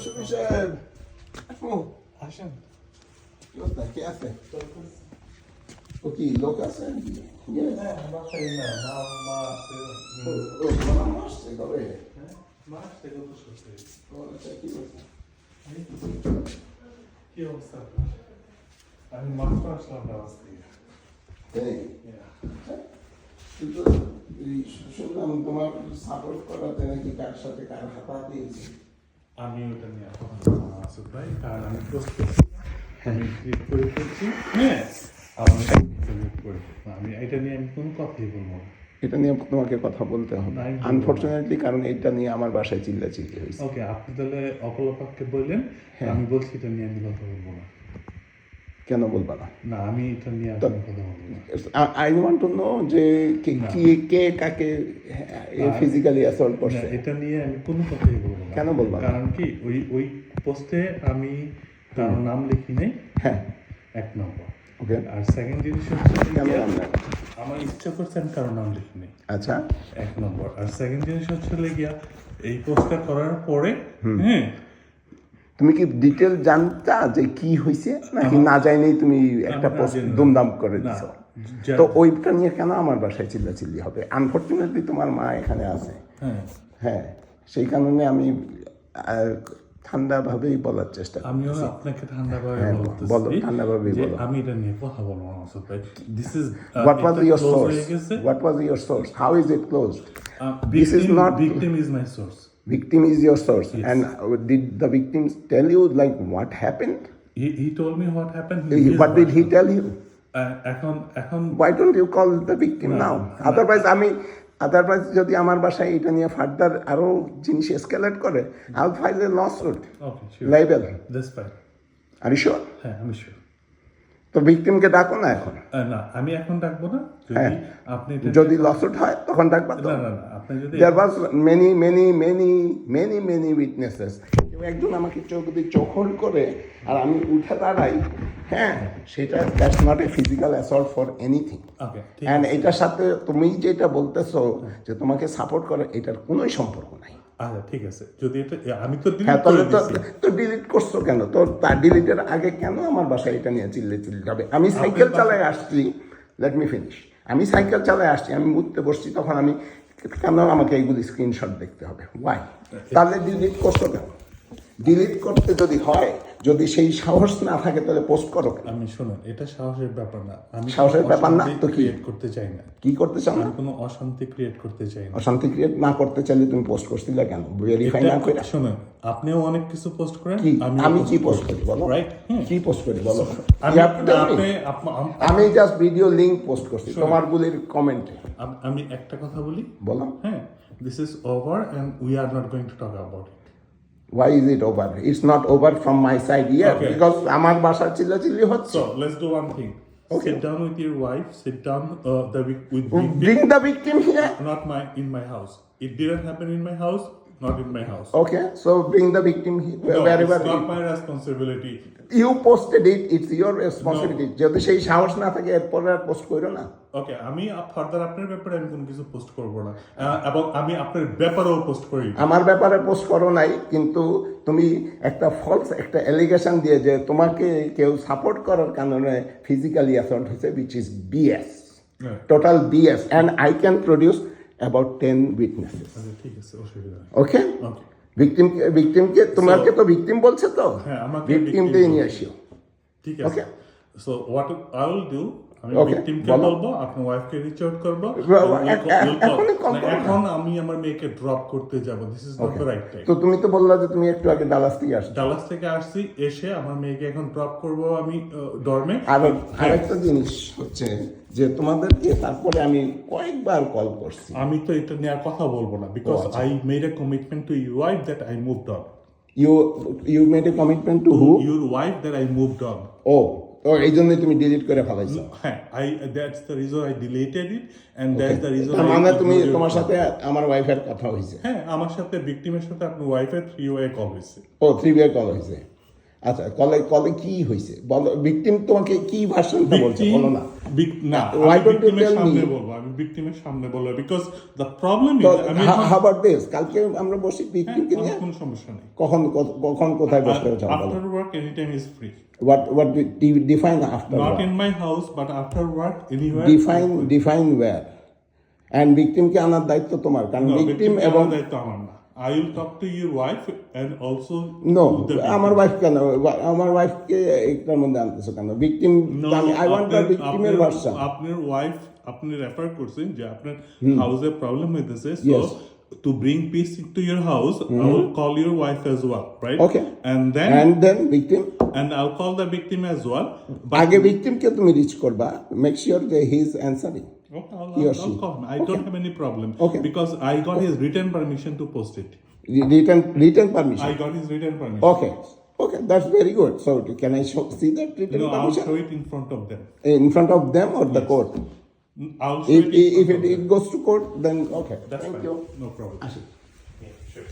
শফি সাহেব আসেন। কি অবস্থা? কে আছে? ও কি লোক আছে? Yes. হ্যাঁ, বাসায় না, মা আছে। ও তোমার আম্মা আসছে কবে? হ্যাঁ, মা আসছে গত সপ্তাহে। ও আচ্ছা, কি বলছে? কি অবস্থা আপনার? আমি মাত্র আসলাম ডালাস থেকে। এই, কিন্তু এই শুনলাম তোমার সাপোর্ট করাতে নাকি কার সাথে কার হাতাহাতি হয়েছে। আমি ওটা নিয়ে কথা বলবো না আসিফ ভাই, কারণ আমি প্রস্তুত। আমি ক্রিয়েট করে ফেলছি। হ্যাঁ, আপনি ক্রিয়েট করে ফেলছি। আমি এটা নিয়ে আমি কোনো কথাই বলবো না। এটা নিয়ে তোমাকে কথা বলতে হবে নাই, বলবো না। আনফরচুনেটলি, কারণ এটা নিয়ে আমার বাসায় চিল্লাচিল্লি হয়েছে। ওকে, আপনি তাহলে অপলাপাককে বললেন, আমি বলছি এটা নিয়ে আমি কথা বলবো না। কেন বলবা না? না, আমি এটা নিয়ে আর কোনো কথা বলবো না। আই ওয়ান্ট টু নো যে কে কাকে ফিজিক্যালি অ্যাসল্ট করছে। না, এটা নিয়ে আমি কোনো কথাই বলবো না। কেন বলবা না? কারণ কি, ওই পোস্টে আমি কারোর নাম লিখি নাই, হ্যাঁ, এক নম্বর। ওকে। আর সেকেন্ড জিনিস হচ্ছে কেন গিয়ে, আমরা? আমার ইচ্ছা করছে আমি কারোর নাম লিখি নাই, আচ্ছা, এক নম্বর। আর সেকেন্ড জিনিস হচ্ছে গিয়া, এই পোস্টটা করার পরে, হ্যাঁ, তুমি কি ডিটেল জানতা যে কি হয়েছে, নাকি না জানেই তুমি একটা আমি না পোস্ট জানি না। দুমদাম করে না, দিছো? তো ওইটা নিয়ে কেন আমার বাসায় চিল্লাচিল্লি হবে? আনফরচুনেটলি তোমার মা এখানে আছে। হ্যাঁ, হ্যাঁ, সেই কারণে আমি ঠান্ডাভাবেই বলার চেষ্টা করি। আমিও আপনাকে ঠান্ডাভাবে হ্যাঁ, বলতেছি বলো, ঠান্ডাভাবেই যে বলো। আমি এটা নিয়ে কথা বলবো না আসিফ ভাই। This is What was your source? What was your source? How is it closed? This is not- victim is my source. Victim is your source. And did the victims tell you like what happened? He told me what happened. What did he tell you? এখন Why don't you call the victim now? Otherwise যদি আমার বাসায় এটা নিয়ে further আরো জিনিস escalate করে, I'll file a lawsuit, okay, sure, libel. That's fine. Are you sure? হ্যাঁ, আমি শিওর। তো ভিকটিমকে ডাকো না এখন। না, আমি এখন ডাকবো না। হ্যাঁ, যদি আপনি যদি লসুট হয় তখন ডাকবা তো। না, আপনি যদি There was many witnesses. কেউ একজন আমাকে চোখ দিয়ে চোখল করে আর আমি উঠে দাঁড়াই, হ্যাঁ, সেটা that's not a physical assault for anything. Okay, ঠিক অ্যান্ড আছে। এটার সাথে তুমি যেটা বলতেছো যে তোমাকে সাপোর্ট করে, এটার কোনোই সম্পর্ক নাই। আচ্ছা, ঠিক আছে। যদি এটা আমি তো হ্যাঁ, ডিলিট তাহলে করে দিয়েছি। তো ডিলিট করছো কেন? তো তার ডিলিটের আগে কেন আমার বাসায় এটা নিয়ে চিল্লে হবে? আমি সাইকেল চালায় আসছি, লেট মি ফিনিশ। আমি সাইকেল চালায় আসছি, আমি উঠতে বসছি, তখন আমি কেন আমাকে এইগুলি স্ক্রিনশট দেখতে হবে? ওয়াই? তাহলে ডিলিট করছো কেন? ডিলিট করতে যদি হয়, যদি সেই সাহস না থাকে, তাহলে পোস্ট করো কেন? আমি শুনুন, এটা সাহসের ব্যাপার না। আমি সাহসের ব্যাপার না তো কি? ক্রিয়েট করতে চাই না। কি করতে চাও না? আমি কোনো অশান্তি ক্রিয়েট করতে চাই না। অশান্তি ক্রিয়েট না করতে চাইলে তুমি পোস্ট করছিলে কেন? ভেরিফাই না করে? শুনুন, আপনিও অনেক কিছু পোস্ট করেন, কি আমি কি পোস্ট করি বলো? রাইট? কি পোস্ট করি বলো? আমি আমি জাস্ট ভিডিও লিংক পোস্ট করছি তোমার গুলির কমেন্টে। আমি একটা কথা বলি, বলো। হ্যাঁ, this is over and we are not going to talk about it. Why is it over? It's not over from my side yet, Okay. because আমার বাসার চিল্লাচিল্লি হচ্ছে। So let's do one thing. Okay. Sit down with your wife. Sit down with Bring the victim here. not in my house. It didn't happen in my house. Not in my house. Okay, so bring the victim here, No, wherever. it's not my responsibility. You posted it, it's your responsibility. যদি সেই সাহস না থাকে, এরপরে আর post করো না। ওকে, আমি further আপনার ব্যাপারে আমি কোনো কিছু পোস্ট করব না, এবং আমি আপনার ব্যাপারেও পোস্ট করি। আমার ব্যাপারে পোস্ট করো নাই, কিন্তু তুমি একটা ফলস একটা এলিগেশন দিয়ে যে তোমাকে কেউ সাপোর্ট করার কারণে ফিজিক্যালি অ্যাসল্ট হয়েছে, which is BS, total BS, and I can produce about 10 witnesses. আচ্ছা, ঠিক আছে, অসুবিধা নেই। ওকে, ওকে, ভিকটিমকে তোমাকে তো ভিকটিম বলছে তো, হ্যাঁ, আমাকে ভিকটিমকে victim নিয়ে আসিও। ঠিক আছে। Okay. So what I will do, আমি Okay, ভিকটিমকে বলো। বলবো, আপনার ওয়াইফকে রিচ আউট করবো। এখনই call করো না। এখন আমি আমার মেয়েকে ড্রপ করতে যাব। This is not the right time. তো তুমি তো বললা যে তুমি একটু আগে ডালাস থেকে আসছো। ডালাস থেকে আসছি, এসে আমার মেয়েকে এখন ড্রপ করব আমি ডর্মে। আর আরেকটা জিনিস হচ্ছে যে তোমাদেরকে তারপরে আমি কয়েকবার কল করছি। আমি তো এটা নিয়ে আর কথা বলবো না, because I made a commitment to your wife that I moved on. You made a commitment to who? Your wife that I moved on. তো এই জন্যই তুমি ডিলিট করে ফেলাইছো। হ্যাঁ, that's the reason I deleted it, and that's the reason. তার মানে তুমি তোমার সাথে আমার ওয়াইফের কথা হয়েছে? হ্যাঁ, আমার সাথে ভিকটিমের সাথে আপনার ওয়াইফের 3 ওয়ে কল হয়েছে। 3 way কল হয়েছে। আচ্ছা কলে কলে কি হয়েছে বলো, ভিকটিম তোমাকে কি ভার্সনটা বলছে বলো না। Why don't you tell me? আমি ভিকটিমের সামনে বলবো বিকজ দ্য প্রবলেম তো ইজ আমি হাবার দিস কালকে আমরা বসি ভিকটিমকে নিয়ে, কোনো সমস্যা নেই কখন কখন কোথায় বসতে হবে বলো। After work any time is free what do you define after not work? In my house but after work anywhere define where, and ভিকটিমকে আনার দায়িত্ব তোমার, কারণ ভিকটিম এবং দায়িত্ব আমার না I will talk to your wife and also no আমার ওয়াইফ কেন, আমার ওয়াইফকে একটার মধ্যে আনতেছো কেন? ভিকটিম আই ওয়ান্ট দ্য ভিকটিমের ভার্সন। আপনার ওয়াইফ আপনি রেফার করছেন যে আপনার হাউসে প্রবলেম হইতেছে so Yes. to bring peace into your house I will call your wife as well right Okay. and then victim and I'll call the victim as well but আগে ভিকটিমকে তুমি rich করবা, make sure যে he is answering. okay, he or she. I'll call him. I don't have any problem Okay. because I got his written permission to post it written permission. I got his written permission Okay, that's very good. So can I see that written no I'll permission show it in front of them in front of them or the court? I'll show If it in if front of it them. goes to court, then okay. That's Thank fine. you. No problem আসি। yeah, sure